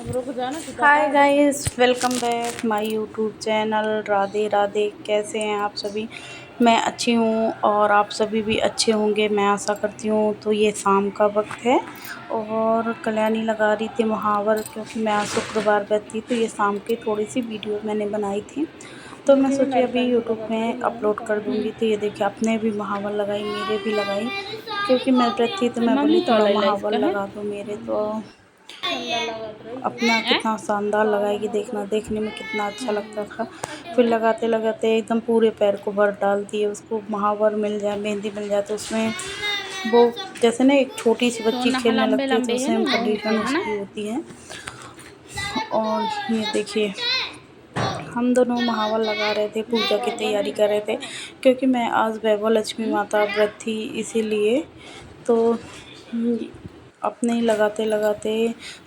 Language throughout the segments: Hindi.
Hi guys, welcome back my YouTube channel. Radhe Radhe. कैसे हैं आप सभी? मैं अच्छी हूँ और आप सभी भी अच्छे होंगे, मैं आशा करती हूँ। तो ये शाम का वक्त है और कल्याणी लगा रही थी महावर, क्योंकि मैं आज शुक्रवार बैठती, तो ये शाम की थोड़ी सी वीडियो मैंने बनाई थी, तो मैं सोची अभी यूट्यूब में अपलोड कर दूँगी। तो ये देखिए, अपने भी महावर लगाई, मेरे भी लगाई, क्योंकि मैं व्रत थी तो मैं बोली थोड़ा महावर लगा दो मेरे। तो अपना कितना शानदार लगाएगी, देखना, देखने में कितना अच्छा लगता था। फिर लगाते लगाते एकदम पूरे पैर को भर डालती है। उसको महावर मिल जाए, मेहंदी मिल जाए, तो उसमें वो जैसे ना एक छोटी सी बच्ची खेलने लगती है, तो सेम कंडीशन उसकी होती है। और ये देखिए, हम दोनों महावर लगा रहे थे, पूजा की तैयारी कर रहे थे, क्योंकि मैं आज वैभव लक्ष्मी माता व्रत थी, इसीलिए। तो अपने लगाते लगाते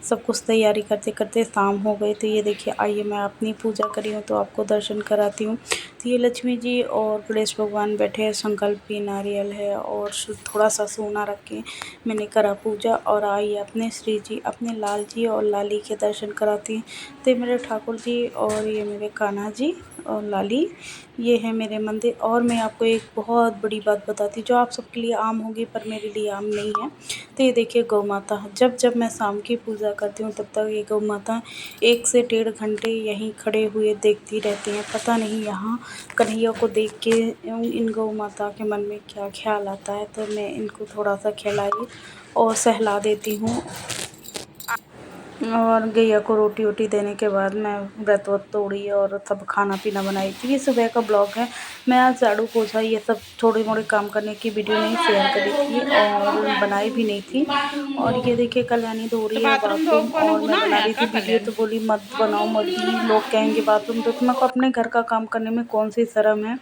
सब कुछ तैयारी करते करते शाम हो गई। तो ये देखिए, आइए मैं अपनी पूजा करी हूँ तो आपको दर्शन कराती हूँ। तो ये लक्ष्मी जी और गणेश भगवान बैठे हैं, संकल्प की नारियल है और थोड़ा सा सोना रख के मैंने करा पूजा। और आइए अपने श्री जी, अपने लाल जी और लाली के दर्शन कराती हूँ। तो मेरे ठाकुर जी और ये मेरे कान्हा जी और लाली, ये है मेरे मंदिर। और मैं आपको एक बहुत बड़ी बात बताती हूँ, जो आप सबके लिए आम होगी पर मेरे लिए आम नहीं है। तो ये देखिए, गौ माता, जब जब मैं शाम की पूजा करती हूँ तब तक ये गौ माता 1 से 1.5 घंटे यहीं खड़े हुए देखती रहती हैं। पता नहीं यहाँ कन्हैया को देख के इन गौ माता के मन में क्या ख्याल आता है। तो मैं इनको थोड़ा सा खिलाई और सहला देती हूँ, और गैया को रोटी वोटी देने के बाद मैं व्रत वत तोड़ी और सब खाना पीना बनाई थी। ये सुबह का ब्लॉग है। मैं आज झाड़ू पोछा ये सब थोड़े मोड़े काम करने की वीडियो नहीं शेयर करी थी और बनाई भी नहीं थी। और ये देखिए, कल्याणी धो रही है बाथरूम और मैं बना रही थी वीडियो, तो बोली मत बनाओ मत, लोग कहेंगे बाथरूम। तो मेरे को अपने घर का काम करने में कौन सी शर्म है।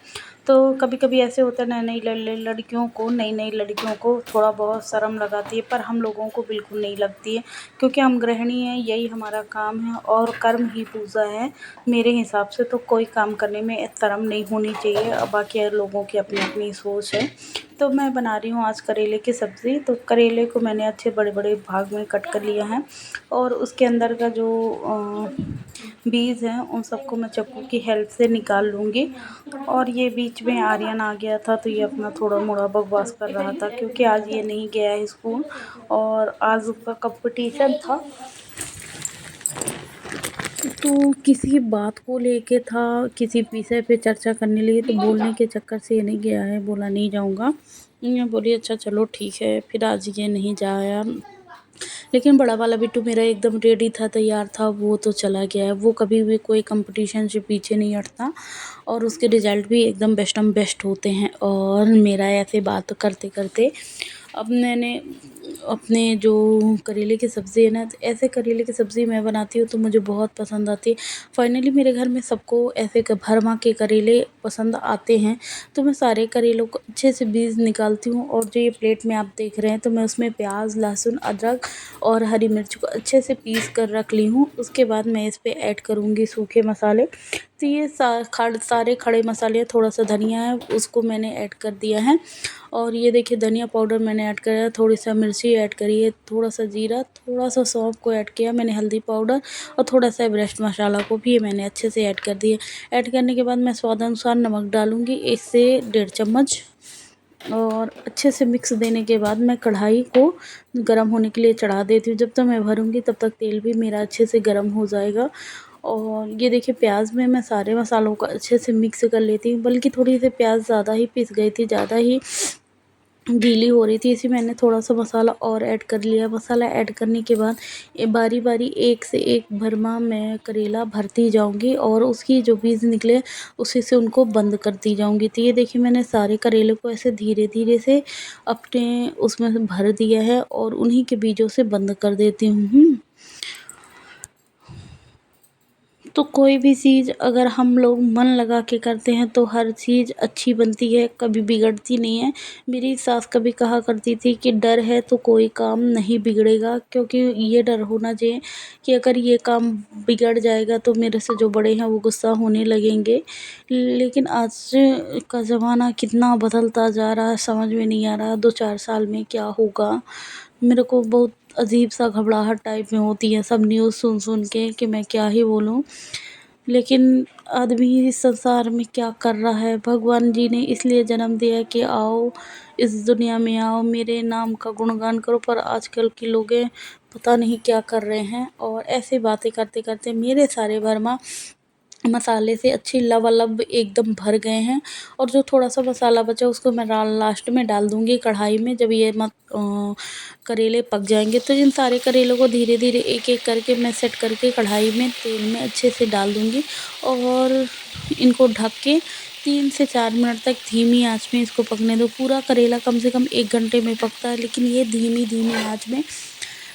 तो कभी कभी ऐसे होता है, नई नई लड़कियों को, नई नई लड़कियों को थोड़ा बहुत शर्म लगाती है, पर हम लोगों को बिल्कुल नहीं लगती है, क्योंकि हम गृहिणी हैं, यही हमारा काम है और कर्म ही पूजा है। मेरे हिसाब से तो कोई काम करने में शर्म नहीं होनी चाहिए। अब बाकी लोगों की अपनी अपनी सोच है। तो मैं बना रही हूँ आज करेले की सब्ज़ी। तो करेले को मैंने अच्छे बड़े बड़े भाग में कट कर लिया है और उसके अंदर का जो बीज हैं उन सबको मैं चाकू की हेल्प से निकाल लूँगी। और ये बीच में आर्यन आ गया था, तो ये अपना थोड़ा मोड़ा बकवास कर रहा था, क्योंकि आज ये नहीं गया है स्कूल और आज उसका कंपटीशन था। तो किसी बात को लेके था, किसी विषय पे चर्चा करने लिए, तो बोलने के चक्कर से ये नहीं गया है, बोला नहीं जाऊंगा। मैं बोली अच्छा चलो ठीक है, फिर आज ये नहीं जाया। लेकिन बड़ा वाला बिट्टू मेरा एकदम रेडी था, तैयार था, वो तो चला गया है। वो कभी भी कोई कंपटीशन से पीछे नहीं हटता और उसके रिज़ल्ट भी एकदम बेस्टम बेस्ट होते हैं। और मेरा ऐसे बात करते करते अब मैंने अपने जो करेले की सब्ज़ी है ना, तो ऐसे करेले की सब्ज़ी मैं बनाती हूँ तो मुझे बहुत पसंद आती है। फाइनली मेरे घर में सबको ऐसे भरमा के करेले पसंद आते हैं। तो मैं सारे करेलों को अच्छे से बीज निकालती हूँ और जो ये प्लेट में आप देख रहे हैं, तो मैं उसमें प्याज, लहसुन, अदरक और हरी मिर्च को अच्छे से पीस कर रख ली हूँ। उसके बाद मैं इस पे ऐड करूँगी सूखे मसाले। तो ये सारे खड़े मसाले, थोड़ा सा धनिया है उसको मैंने ऐड कर दिया है। और ये देखिए, धनिया पाउडर मैंने ऐड किया, थोड़ी सा मिर्ची ऐड करी है, थोड़ा सा जीरा, थोड़ा सा सौंफ को ऐड किया मैंने, हल्दी पाउडर और थोड़ा सा एवरेस्ट मसाला को भी मैंने अच्छे से ऐड कर दिया। ऐड करने के बाद मैं स्वाद अनुसार नमक डालूँगी, 1 से 1.5 चम्मच। और अच्छे से मिक्स देने के बाद मैं कढ़ाई को गर्म होने के लिए चढ़ा देती हूँ। जब तक मैं भरूँगी तब तक तेल भी मेरा अच्छे से गर्म हो जाएगा। और ये देखिए, प्याज में मैं सारे मसालों को अच्छे से मिक्स कर लेती हूँ, बल्कि थोड़ी सी प्याज ज़्यादा ही पिस गई थी, ज़्यादा ही गीली हो रही थी, इसी मैंने थोड़ा सा मसाला और ऐड कर लिया। मसाला ऐड करने के बाद बारी बारी एक से एक भरमा मैं करेला भरती जाऊंगी और उसकी जो बीज निकले उसी से उनको बंद करती जाऊंगी। तो ये देखिए, मैंने सारे करेले को ऐसे धीरे धीरे से अपने उसमें भर दिया है और उन्हीं के बीजों से बंद कर देती हूँ। तो कोई भी चीज़ अगर हम लोग मन लगा के करते हैं तो हर चीज़ अच्छी बनती है, कभी बिगड़ती नहीं है। मेरी सास कभी कहा करती थी कि डर है तो कोई काम नहीं बिगड़ेगा, क्योंकि ये डर होना चाहिए कि अगर ये काम बिगड़ जाएगा तो मेरे से जो बड़े हैं वो गुस्सा होने लगेंगे। लेकिन आज का ज़माना कितना बदलता जा रहा है, समझ में नहीं आ रहा 2-4 साल में क्या होगा। मेरे को बहुत अजीब सा घबराहट टाइप में होती है सब न्यूज़ सुन सुन के कि मैं क्या ही बोलूँ। लेकिन आदमी इस संसार में क्या कर रहा है, भगवान जी ने इसलिए जन्म दिया है कि आओ इस दुनिया में आओ, मेरे नाम का गुणगान करो। पर आजकल के लोग पता नहीं क्या कर रहे हैं, और ऐसे बातें करते करते मेरे सारे वर्मा मसाले से अच्छी लबालब एकदम भर गए हैं। और जो थोड़ा सा मसाला बचा उसको मैं लास्ट में डाल दूँगी कढ़ाई में। जब ये करेले पक जाएंगे तो इन सारे करेलों को धीरे धीरे एक एक करके मैं सेट करके कढ़ाई में तेल में अच्छे से डाल दूँगी, और इनको ढक के 3 से 4 मिनट तक धीमी आंच में इसको पकने दो। पूरा करेला कम से कम 1 घंटे में पकता है, लेकिन ये धीमी धीमी आंच में,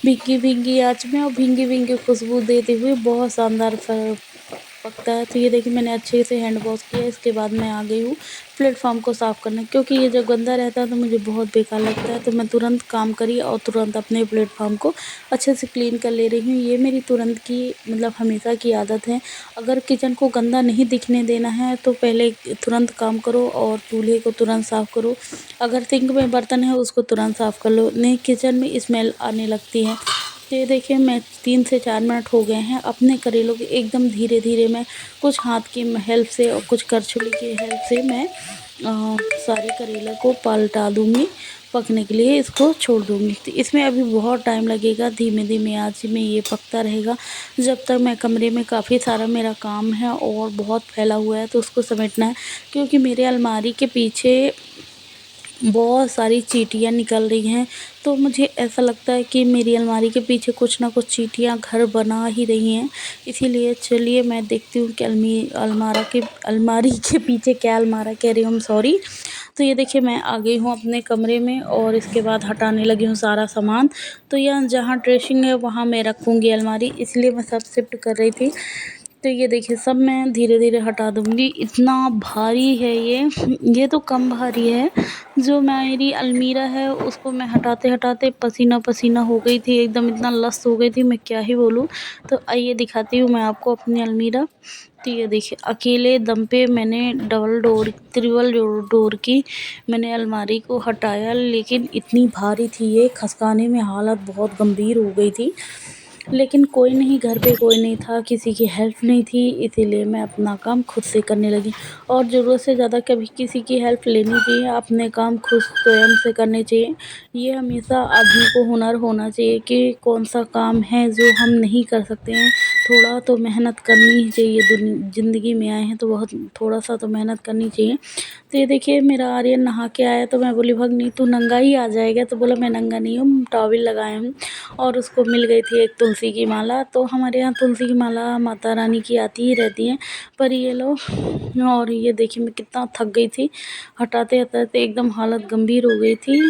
भीगी भीगी आंच में और भींगी भींगी खुशबू देते हुए बहुत शानदार पकता है। तो ये देखिए मैंने अच्छे से हैंड वॉश किया। इसके बाद मैं आ गई हूँ प्लेटफॉर्म को साफ़ करने, क्योंकि ये जब गंदा रहता है तो मुझे बहुत बेकार लगता है। तो मैं तुरंत काम करी और तुरंत अपने प्लेटफॉर्म को अच्छे से क्लीन कर ले रही हूँ। ये मेरी तुरंत की मतलब हमेशा की आदत है। अगर किचन को गंदा नहीं दिखने देना है तो पहले तुरंत काम करो और चूल्हे को तुरंत साफ़ करो। अगर सिंक में बर्तन है उसको तुरंत साफ़ कर लो, नहीं किचन में स्मेल आने लगती है। तो ये देखिए मैं 3 से 4 मिनट हो गए हैं। अपने करेलों की एकदम धीरे धीरे मैं कुछ हाथ की हेल्प से और कुछ करछुली की हेल्प से मैं सारे करेले को पलटा दूँगी, पकने के लिए इसको छोड़ दूँगी। तो इसमें अभी बहुत टाइम लगेगा, धीमे धीमे आँच में ये पकता रहेगा जब तक मैं कमरे में काफ़ी सारा मेरा काम है और बहुत फैला हुआ है तो उसको समेटना है। क्योंकि मेरे अलमारी के पीछे बहुत सारी चींटियाँ निकल रही हैं, तो मुझे ऐसा लगता है कि मेरी अलमारी के पीछे कुछ ना कुछ चींटियाँ घर बना ही रही हैं। इसीलिए चलिए मैं देखती हूँ कि अलमारी के पीछे क्या, अलमारा कह रही हूँ, सॉरी। तो ये देखिए मैं आ गई हूँ अपने कमरे में और इसके बाद हटाने लगी हूँ सारा सामान। तो यहाँ जहाँ ड्रेसिंग है वहाँ मैं रखूँगी अलमारी, इसलिए मैं सब शिफ्ट कर रही थी। तो ये देखिए सब मैं धीरे धीरे हटा दूँगी। इतना भारी है ये तो कम भारी है। जो मेरी अलमीरा है उसको मैं हटाते हटाते पसीना पसीना हो गई थी, एकदम इतना लस हो गई थी, मैं क्या ही बोलूँ। तो आइए दिखाती हूँ मैं आपको अपनी अलमीरा। तो ये देखिए अकेले दम पे मैंने ट्रिपल डोर की मैंने अलमारी को हटाया, लेकिन इतनी भारी थी ये, खसकाने में हालत बहुत गंभीर हो गई थी। लेकिन कोई नहीं, घर पे कोई नहीं था, किसी की हेल्प नहीं थी, इसीलिए मैं अपना काम खुद से करने लगी। और ज़रूरत से ज़्यादा कभी किसी की हेल्प लेनी चाहिए, अपने काम खुद स्वयं से करने चाहिए। ये हमेशा आदमी को हुनर होना चाहिए कि कौन सा काम है जो हम नहीं कर सकते हैं, थोड़ा तो मेहनत करनी ही चाहिए। ज़िंदगी में आए हैं तो बहुत थोड़ा सा तो मेहनत करनी चाहिए। तो ये देखिए मेरा आर्यन नहा के आया तो मैं बोली भग नहीं तू नंगा ही आ जाएगा, तो बोला मैं नंगा नहीं हूँ, टॉवल लगाया हूँ। और उसको मिल गई थी एक तुलसी की माला। तो हमारे यहाँ तुलसी की माला माता रानी की आती ही रहती हैं, पर ये लो। और ये देखिए मैं कितना थक गई थी, हटाते हटाते एकदम हालत गंभीर हो गई थी,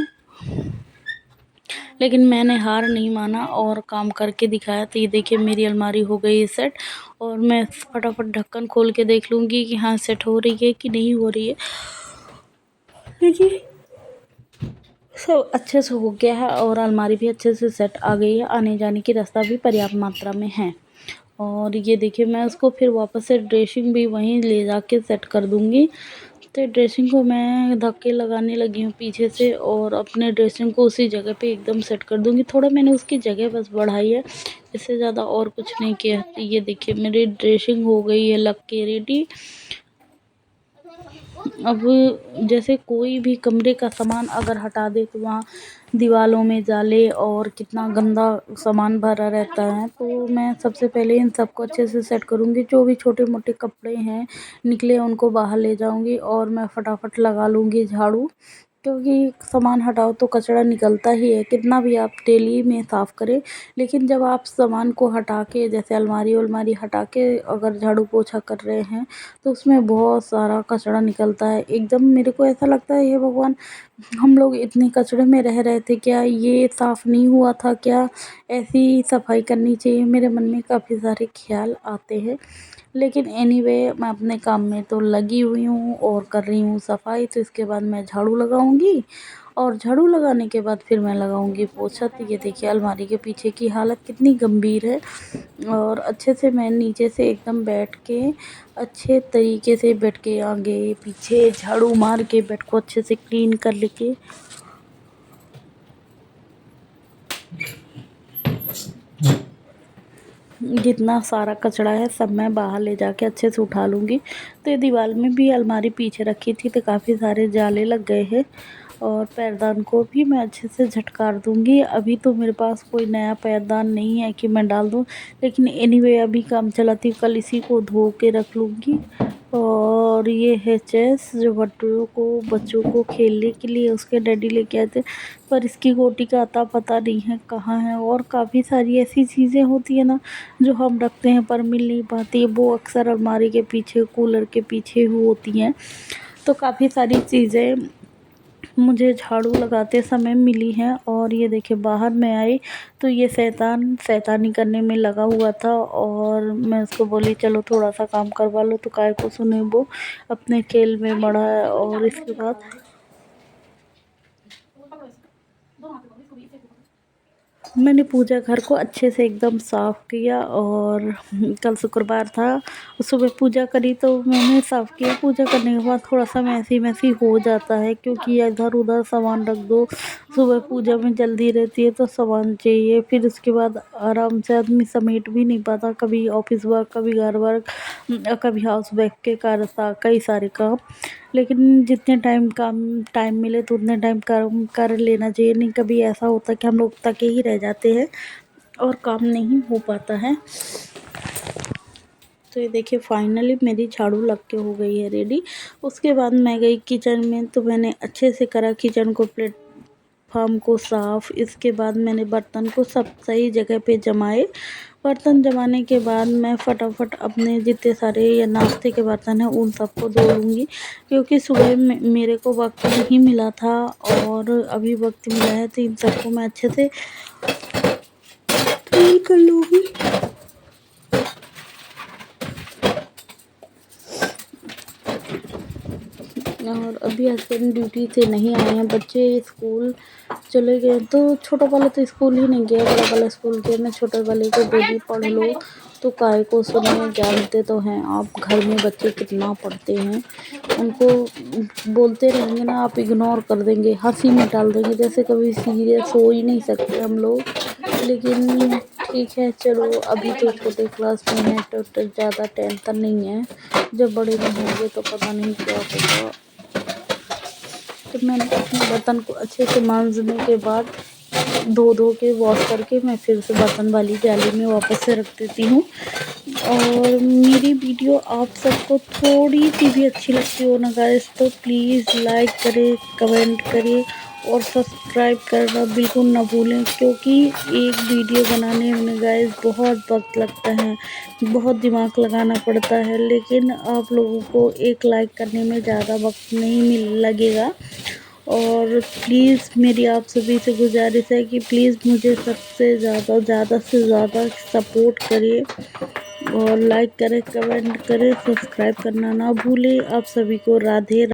लेकिन मैंने हार नहीं माना और काम करके दिखाया। तो ये देखिए मेरी अलमारी हो गई है सेट, और मैं फटाफट ढक्कन खोल के देख लूँगी कि हाँ सेट हो रही है कि नहीं हो रही है। देखिए सब अच्छे से हो गया है और अलमारी भी अच्छे से सेट आ गई है, आने जाने की रास्ता भी पर्याप्त मात्रा में है। और ये देखिए मैं उसको फिर वापस से ड्रेसिंग भी वहीं ले जाके सेट कर दूँगी। तो ड्रेसिंग को मैं धक्के लगाने लगी हूँ पीछे से, और अपने ड्रेसिंग को उसी जगह पे एकदम सेट कर दूँगी। थोड़ा मैंने उसकी जगह बस बढ़ाई है, इससे ज़्यादा और कुछ नहीं किया। तो ये देखिए मेरी ड्रेसिंग हो गई है लग के रेडी। अब जैसे कोई भी कमरे का सामान अगर हटा दे तो वहाँ दीवारों में जाले और कितना गंदा सामान भरा रहता है। तो मैं सबसे पहले इन सबको अच्छे से सेट करूँगी, जो भी छोटे मोटे कपड़े हैं निकले उनको बाहर ले जाऊँगी और मैं फटाफट लगा लूँगी झाड़ू। क्योंकि सामान हटाओ तो कचरा निकलता ही है, कितना भी आप डेली में साफ़ करें, लेकिन जब आप सामान को हटा के जैसे अलमारी हटा के अगर झाड़ू पोछा कर रहे हैं तो उसमें बहुत सारा कचरा निकलता है। एकदम मेरे को ऐसा लगता है हे भगवान, हम लोग इतने कचरे में रह रहे थे क्या, ये साफ़ नहीं हुआ था क्या, ऐसी सफाई करनी चाहिए, मेरे मन में काफ़ी सारे ख्याल आते हैं। लेकिन एनीवे मैं अपने काम में तो लगी हुई हूँ और कर रही हूँ सफाई। तो इसके बाद मैं झाड़ू लगाऊंगी, और झाड़ू लगाने के बाद फिर मैं लगाऊंगी पोछा। तो ये देखिए अलमारी के पीछे की हालत कितनी गंभीर है, और अच्छे से मैं नीचे से एकदम बैठ के अच्छे तरीके से बेड के आगे पीछे झाड़ू मार के बेड को अच्छे से क्लीन कर लेके जितना सारा कचरा है सब मैं बाहर ले जाके अच्छे से उठा लूँगी। तो ये दीवार में भी अलमारी पीछे रखी थी तो काफ़ी सारे जाले लग गए हैं और पैरदान को भी मैं अच्छे से झटकार दूँगी। अभी तो मेरे पास कोई नया पैरदान नहीं है कि मैं डाल दूँ, लेकिन एनीवे अभी काम चलाती कल इसी को धो के रख लूँगी। और ये है चेस जो बच्चों को खेलने के लिए उसके डैडी लेके आए थे, पर इसकी गोटी का अता पता नहीं है कहाँ है। और काफ़ी सारी ऐसी चीज़ें होती है ना जो हम रखते हैं पर मिल नहीं पाती, वो अक्सर अलमारी के पीछे कूलर के पीछे होती हैं। तो काफ़ी सारी चीज़ें मुझे झाड़ू लगाते समय मिली हैं। और ये देखिए बाहर मैं आई तो ये शैतानी करने में लगा हुआ था और मैं उसको बोली चलो थोड़ा सा काम करवा लो, तो काय को सुने, वो अपने खेल में बड़ा है। और इसके बाद मैंने पूजा घर को अच्छे से एकदम साफ़ किया और कल शुक्रवार था, सुबह पूजा करी तो मैंने साफ़ किया। पूजा करने के बाद थोड़ा सा मैसी हो जाता है क्योंकि इधर उधर सामान रख दो, सुबह पूजा में जल्दी रहती है तो सामान चाहिए, फिर उसके बाद आराम से आदमी समेट भी नहीं पाता, कभी ऑफिस वर्क, कभी घर वर्क, कभी हाउस वाइफ के कई सारे काम। लेकिन जितने टाइम मिले तो उतने टाइम काम कर लेना चाहिए, नहीं कभी ऐसा होता कि हम लोग थके ही रह जाते हैं और काम नहीं हो पाता है। तो ये देखिए फाइनली मेरी झाड़ू लग के हो गई है रेडी। उसके बाद मैं गई किचन में तो मैंने अच्छे से करा किचन को, प्लेटफार्म को साफ़। इसके बाद मैंने बर्तन को सब सही जगह पे जमाए। बर्तन जमाने के बाद मैं फटाफट अपने जितने सारे या नाश्ते के बर्तन हैं उन सबको धो लूँगी, क्योंकि सुबह मेरे को वक्त नहीं मिला था और अभी वक्त मिला है तो इन सबको मैं अच्छे से क्लीन कर लूँगी। और अभी हस्बैंड ड्यूटी से नहीं आए हैं, बच्चे स्कूल चले गए, तो छोटा वाला तो स्कूल ही नहीं गया, बड़ा वाला स्कूल गया। मैं छोटे वाले को बोली पढ़ लो, तो काय को सुने, जानते तो हैं आप घर में बच्चे कितना पढ़ते हैं। उनको बोलते रहेंगे ना आप इग्नोर कर देंगे, हंसी में डाल देंगे, जैसे कभी सीरियस हो ही नहीं सकते हम लोग। लेकिन ठीक है चलो, अभी तो छोटे क्लास में है तो ज़्यादा टेंशन नहीं है, जब बड़े में होंगे तो पता नहीं क्या होगा। तो मैंने अपने बर्तन को अच्छे से मांजने के बाद धो के वॉश करके मैं फिर से बर्तन वाली जाली में वापस से रख देती हूँ। और मेरी वीडियो आप सबको थोड़ी सी भी अच्छी लगती हो ना गाइस, तो प्लीज़ लाइक करें, कमेंट करें और सब्सक्राइब करना बिल्कुल ना भूलें, क्योंकि एक वीडियो बनाने में गाइस बहुत वक्त लगता है, बहुत दिमाग लगाना पड़ता है। लेकिन आप लोगों को एक लाइक करने में ज़्यादा वक्त नहीं लगेगा। और प्लीज़ मेरी आप सभी से गुजारिश है कि प्लीज़ मुझे ज़्यादा से ज़्यादा सपोर्ट करें और लाइक करें, कमेंट करें, सब्सक्राइब करना ना भूलें। आप सभी को राधे।